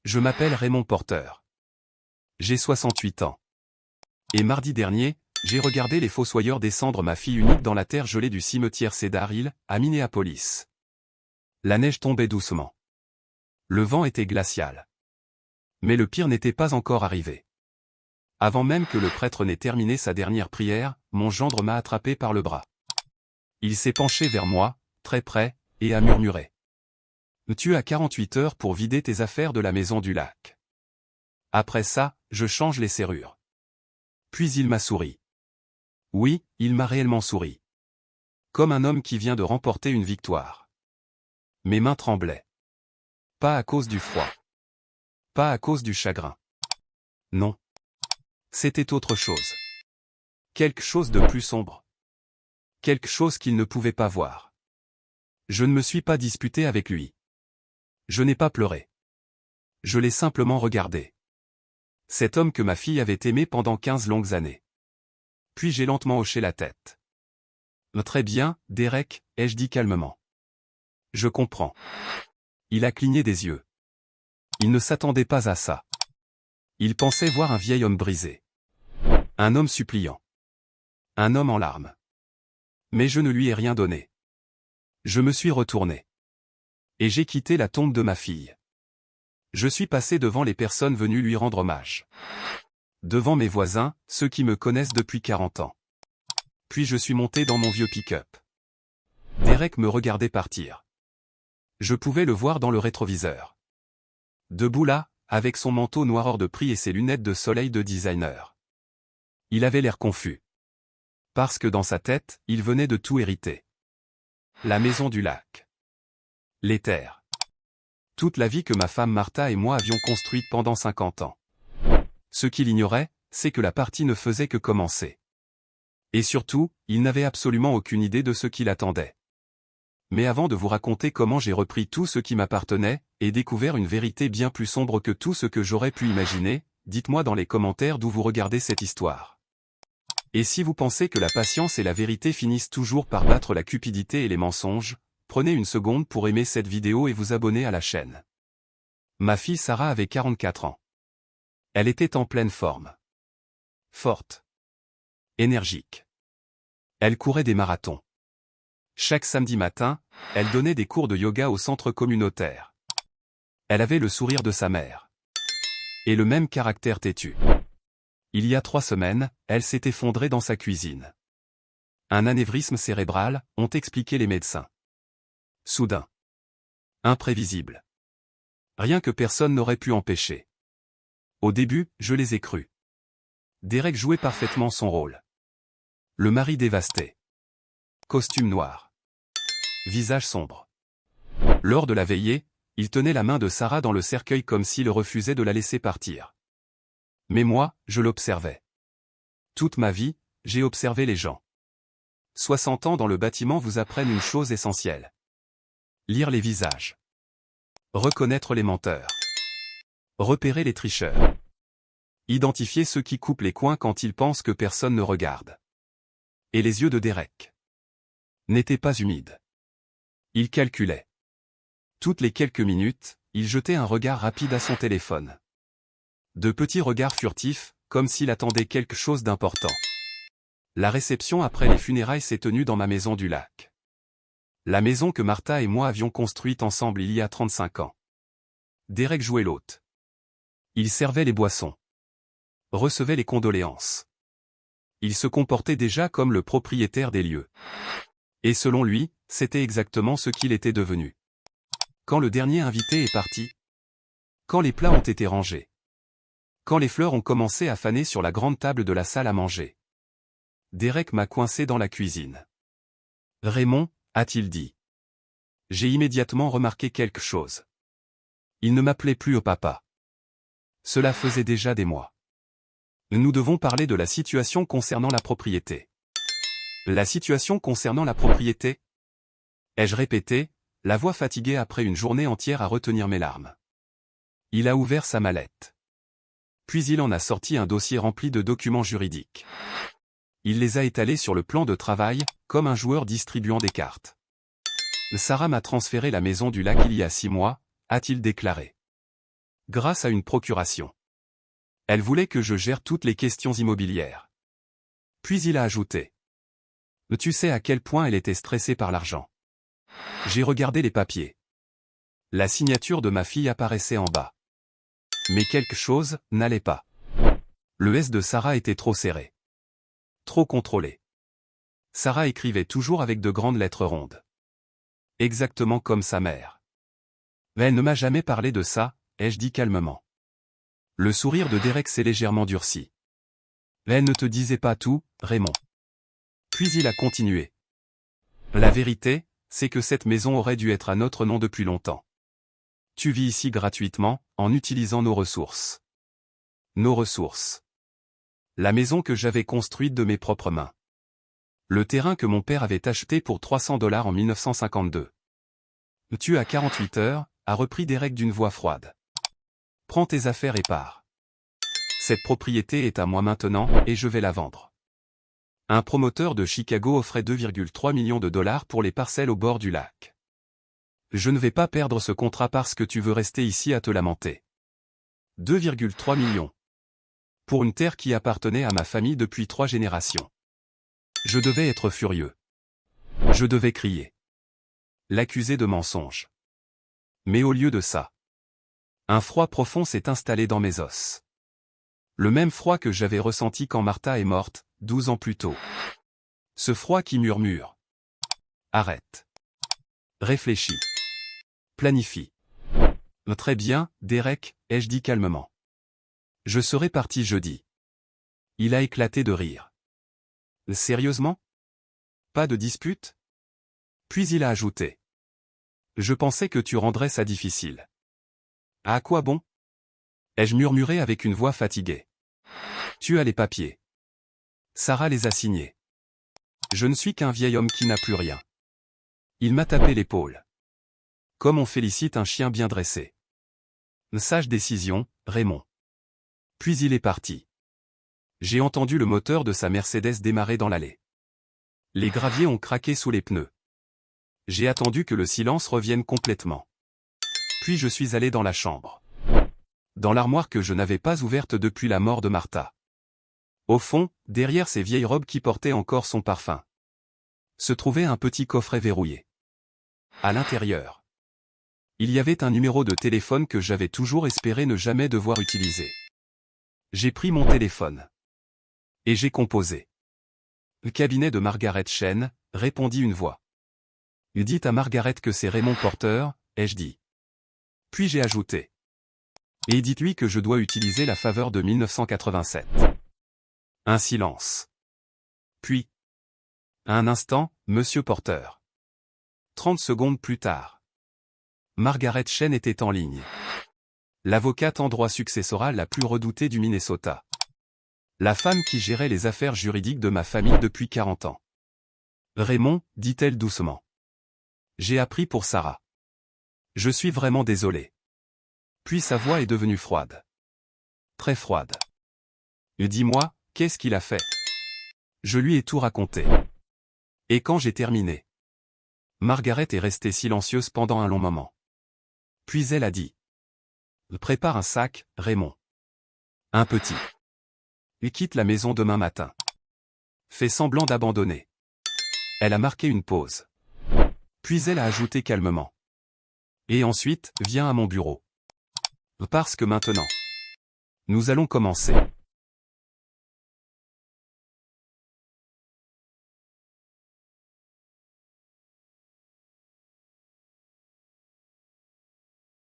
Je m'appelle Raymond Porter. J'ai 68 ans. Et mardi dernier, j'ai regardé les fossoyeurs descendre ma fille unique dans la terre gelée du cimetière Cedar Hill, à Minneapolis. La neige tombait doucement. Le vent était glacial. Mais le pire n'était pas encore arrivé. Avant même que le prêtre n'ait terminé sa dernière prière, mon gendre m'a attrapé par le bras. Il s'est penché vers moi, très près, et a murmuré. « Tu as 48 heures pour vider tes affaires de la maison du lac. Après ça, je change les serrures. » Puis il m'a souri. Oui, il m'a réellement souri. Comme un homme qui vient de remporter une victoire. Mes mains tremblaient. Pas à cause du froid. Pas à cause du chagrin. Non. C'était autre chose. Quelque chose de plus sombre. Quelque chose qu'il ne pouvait pas voir. Je ne me suis pas disputé avec lui. Je n'ai pas pleuré. Je l'ai simplement regardé. Cet homme que ma fille avait aimé pendant 15 longues années. Puis j'ai lentement hoché la tête. « Très bien, Derek », ai-je dit calmement. « Je comprends. » Il a cligné des yeux. Il ne s'attendait pas à ça. Il pensait voir un vieil homme brisé. Un homme suppliant. Un homme en larmes. Mais je ne lui ai rien donné. Je me suis retourné. Et j'ai quitté la tombe de ma fille. Je suis passé devant les personnes venues lui rendre hommage. Devant mes voisins, ceux qui me connaissent depuis 40 ans. Puis je suis monté dans mon vieux pick-up. Derek me regardait partir. Je pouvais le voir dans le rétroviseur. Debout là, avec son manteau noir hors de prix et ses lunettes de soleil de designer. Il avait l'air confus. Parce que dans sa tête, il venait de tout hériter. La maison du lac. Les terres. Toute la vie que ma femme Martha et moi avions construite pendant 50 ans. Ce qu'il ignorait, c'est que la partie ne faisait que commencer. Et surtout, il n'avait absolument aucune idée de ce qui l'attendait. Mais avant de vous raconter comment j'ai repris tout ce qui m'appartenait, et découvert une vérité bien plus sombre que tout ce que j'aurais pu imaginer, dites-moi dans les commentaires d'où vous regardez cette histoire. Et si vous pensez que la patience et la vérité finissent toujours par battre la cupidité et les mensonges, prenez une seconde pour aimer cette vidéo et vous abonner à la chaîne. Ma fille Sarah avait 44 ans. Elle était en pleine forme. Forte. Énergique. Elle courait des marathons. Chaque samedi matin, elle donnait des cours de yoga au centre communautaire. Elle avait le sourire de sa mère. Et le même caractère têtu. Il y a 3 semaines, elle s'est effondrée dans sa cuisine. Un anévrisme cérébral, ont expliqué les médecins. Soudain. Imprévisible. Rien que personne n'aurait pu empêcher. Au début, je les ai crus. Derek jouait parfaitement son rôle. Le mari dévasté. Costume noir. Visage sombre. Lors de la veillée, il tenait la main de Sarah dans le cercueil comme s'il refusait de la laisser partir. Mais moi, je l'observais. Toute ma vie, j'ai observé les gens. 60 ans dans le bâtiment vous apprennent une chose essentielle. Lire les visages. Reconnaître les menteurs. Repérer les tricheurs. Identifier ceux qui coupent les coins quand ils pensent que personne ne regarde. Et les yeux de Derek n'étaient pas humides. Il calculait. Toutes les quelques minutes, il jetait un regard rapide à son téléphone. De petits regards furtifs, comme s'il attendait quelque chose d'important. La réception après les funérailles s'est tenue dans ma maison du lac. La maison que Martha et moi avions construite ensemble il y a 35 ans. Derek jouait l'hôte. Il servait les boissons. Recevait les condoléances. Il se comportait déjà comme le propriétaire des lieux. Et selon lui, c'était exactement ce qu'il était devenu. Quand le dernier invité est parti. Quand les plats ont été rangés. Quand les fleurs ont commencé à faner sur la grande table de la salle à manger. Derek m'a coincé dans la cuisine. « Raymond », a-t-il dit. J'ai immédiatement remarqué quelque chose. Il ne m'appelait plus au papa. Cela faisait déjà des mois. Nous devons parler de la situation concernant la propriété. La situation concernant la propriété ? Ai-je répété, la voix fatiguée après une journée entière à retenir mes larmes. Il a ouvert sa mallette. Puis il en a sorti un dossier rempli de documents juridiques. Il les a étalés sur le plan de travail, comme un joueur distribuant des cartes. Sarah m'a transféré la maison du lac il y a 6 mois, a-t-il déclaré. grâce à une procuration. Elle voulait que je gère toutes les questions immobilières. Puis il a ajouté. Tu sais à quel point elle était stressée par l'argent. J'ai regardé les papiers. La signature de ma fille apparaissait en bas. Mais quelque chose n'allait pas. Le S de Sarah était trop serré. Trop contrôlé. Sarah écrivait toujours avec de grandes lettres rondes. Exactement comme sa mère. Mais elle ne m'a jamais parlé de ça, ai-je dit calmement. Le sourire de Derek s'est légèrement durci. Mais elle ne te disait pas tout, Raymond. Puis il a continué. La vérité, c'est que cette maison aurait dû être à notre nom depuis longtemps. Tu vis ici gratuitement, en utilisant nos ressources. Nos ressources. La maison que j'avais construite de mes propres mains. Le terrain que mon père avait acheté pour $300 en 1952. Tu as 48 heures, a repris Derek d'une voix froide. Prends tes affaires et pars. Cette propriété est à moi maintenant, et je vais la vendre. Un promoteur de Chicago offrait 2,3 millions de dollars pour les parcelles au bord du lac. Je ne vais pas perdre ce contrat parce que tu veux rester ici à te lamenter. 2,3 millions. Pour une terre qui appartenait à ma famille depuis 3 générations. Je devais être furieux. Je devais crier. L'accuser de mensonge. Mais au lieu de ça, un froid profond s'est installé dans mes os. Le même froid que j'avais ressenti quand Martha est morte, 12 ans plus tôt. Ce froid qui murmure. Arrête. Réfléchis. Planifie. Très bien, Derek, ai-je dit calmement. Je serai parti jeudi. Il a éclaté de rire. Sérieusement? Pas de dispute? Puis il a ajouté. Je pensais que tu rendrais ça difficile. À quoi bon? Ai-je murmuré avec une voix fatiguée. Tu as les papiers. Sarah les a signés. Je ne suis qu'un vieil homme qui n'a plus rien. Il m'a tapé l'épaule. Comme on félicite un chien bien dressé. Sage décision, Raymond. Puis il est parti. J'ai entendu le moteur de sa Mercedes démarrer dans l'allée. Les graviers ont craqué sous les pneus. J'ai attendu que le silence revienne complètement. Puis je suis allé dans la chambre. Dans l'armoire que je n'avais pas ouverte depuis la mort de Martha. Au fond, derrière ces vieilles robes qui portaient encore son parfum, se trouvait un petit coffret verrouillé. À l'intérieur, il y avait un numéro de téléphone que j'avais toujours espéré ne jamais devoir utiliser. J'ai pris mon téléphone. Et j'ai composé. Le cabinet de Margaret Chen, répondit une voix. Dites à Margaret que c'est Raymond Porter, ai-je dit. Puis j'ai ajouté. Et dites-lui que je dois utiliser la faveur de 1987. Un silence. Puis. Un instant, Monsieur Porter. 30 secondes plus tard. Margaret Chen était en ligne. L'avocate en droit successoral la plus redoutée du Minnesota. La femme qui gérait les affaires juridiques de ma famille depuis 40 ans. Raymond, dit-elle doucement. J'ai appris pour Sarah. Je suis vraiment désolé. Puis sa voix est devenue froide. Très froide. Dis-moi, qu'est-ce qu'il a fait? Je lui ai tout raconté. Et quand j'ai terminé, Margaret est restée silencieuse pendant un long moment. Puis elle a dit. Prépare un sac, Raymond. Un petit. Et quitte la maison demain matin. Fais semblant d'abandonner. Elle a marqué une pause. Puis elle a ajouté calmement. Et ensuite, viens à mon bureau. Parce que maintenant, nous allons commencer.